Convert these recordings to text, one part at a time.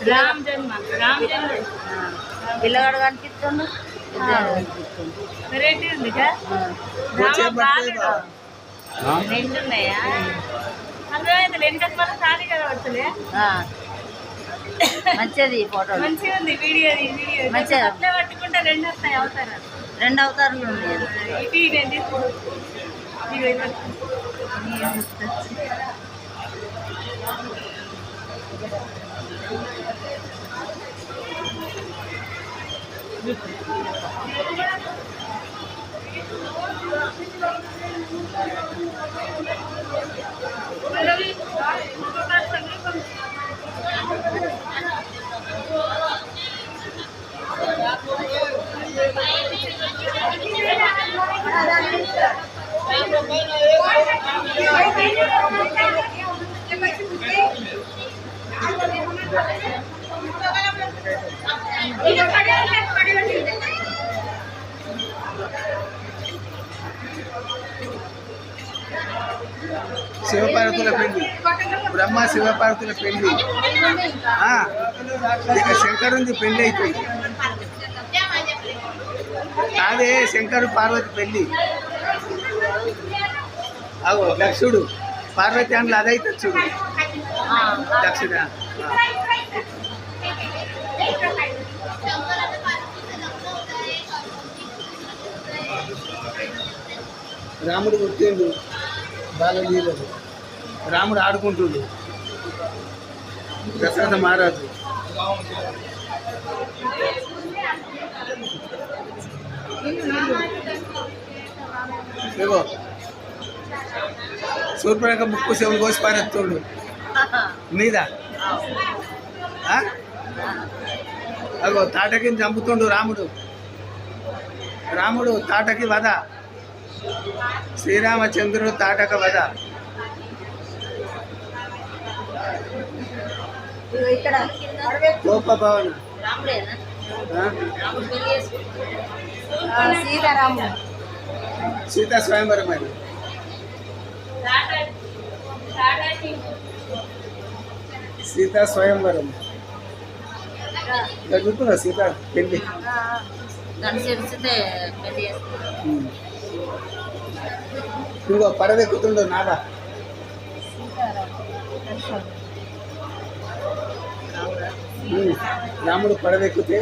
రామ్ జన్మ పిల్లగాడు కనిపిస్తుండు వెరైటీ ఉంది రెండు ఉన్నాయా అందులో రెండు ఖాళీ కదా వస్తలే మంచిది ఫోటో మంచిగా ఉంది వీడియో మంచిగా పట్టుకుంటే రెండు వస్తాయి అవతారాలు రెండు అవతారాలు ఉన్నాయి శివపార్వతుల పెళ్లి బ్రహ్మ శివపార్వతుల పెళ్లి ఇక శంకరుంది పెళ్లి అయిపోయింది అదే శంకరు పార్వతి పెళ్లి అగో దక్షుడు పార్వతి అందులో అదైతే చూడు దక్షుడా రాముడు పుట్టిండు బాలలీలలు రాముడు ఆడుకుంటుండు దశరథ మహారాజు ఏవో సూర్పరేఖ ముక్కు చెవులు కోసి పారేస్తుండు మీద అగో తాటకిని చంపుతుండు రాముడు తాటకి వధ శ్రీరామచంద్రుడు తాటక వధ గోప భవన్ సీతా స్వయంవరం అది సీతా స్వయంవరం జరుగుతుందా సీత పెళ్లి ఇంకో పడవెక్కుతుండో నాదా రాముడు పడవెక్కితే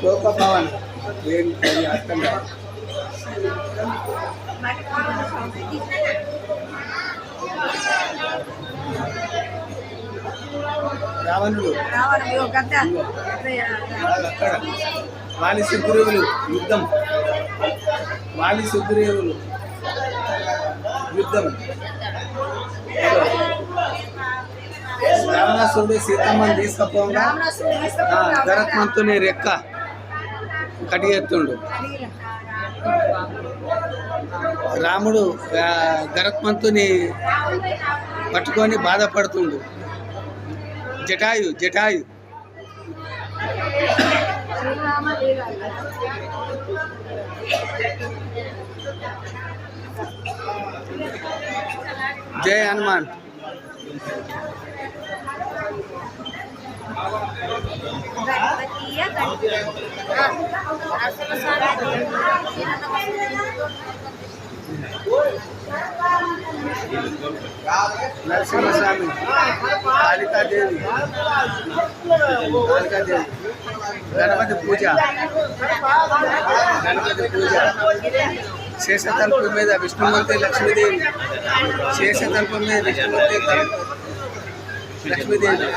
గోప భవన్ అర్థం కాదు రావణుడు అక్కడ వాలి సుగ్రీవులు యుద్ధం రావణాసురుడు సీతమ్మని తీసుకపోగా గరత్మంతుని రెక్క కటిగెత్తుండు రాముడు గరత్మంతుని పట్టుకొని బాధపడుతుండు జటాయు జై హనుమాన్ నరసింహస్వామి కాళికాదేవి గణపతి పూజ శేషతల్పం మీద విష్ణుమూర్తి లక్ష్మీదేవి శేషతల్పం మీద విష్ణుమూర్తి లక్ష్మీదేవి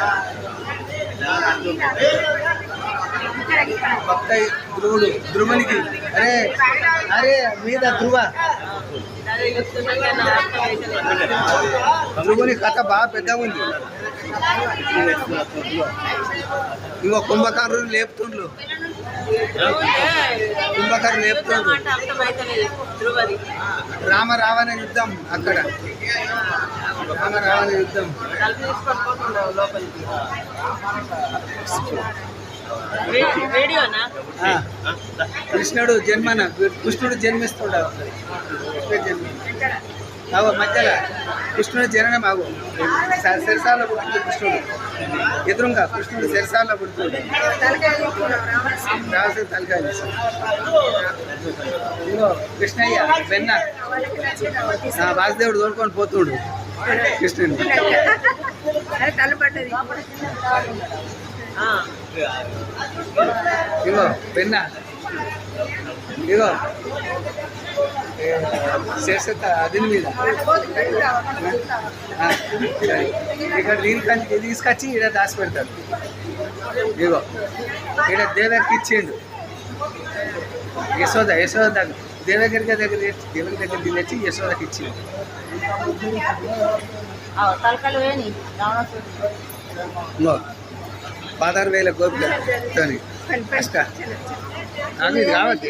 భక్త ధ్రువుడు ధ్రువునికి అరే మీద ధ్రువుని కథ బాగా పెద్దగా ఉంది. ఇంకో కుంభకర్ణులు లేపుతుండ్రు రామ రావణ యుద్ధం అక్కడ రామ రావణ యుద్ధం వీడియోనా ఆ, కృష్ణుడు జన్మన కృష్ణుడు జన్మిస్తుండ కృష్ణుడు జన్మ అవు మధ్యలో కృష్ణుడు జననం అవు శిరసాల పుడుతుంది కృష్ణుడు ఎదురుగా కృష్ణుడు శిరసాల పుడుతుంది రాసి తలకాయ ఇదిగో కృష్ణయ్య వెన్న వాసుదేవుడు తోడుకొని పోతుడు కృష్ణుడు ఇగో వెన్న ఇగో శేషత అదిని మీద ఇక్కడ దీనికి తీసుకొచ్చి ఇక్కడ దాచి పెడతారు ఇగో ఇక్కడ దేవకి ఇచ్చిండు యశోద దేవగిరి దగ్గర తినేసి యశోదకి ఇచ్చిండు తలకలు వేని ఇంకో 16,000 గోపికతోని కష్ట అది కావద్దు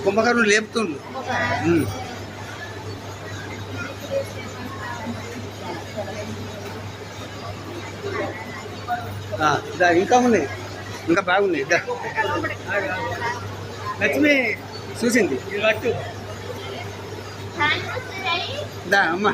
కుంభకర్ణుడు లేపుతుండ్రు ఇంకా ఉన్నాయి ఇంకా బాగున్నాయి లక్ష్మి చూసింది దా అమ్మ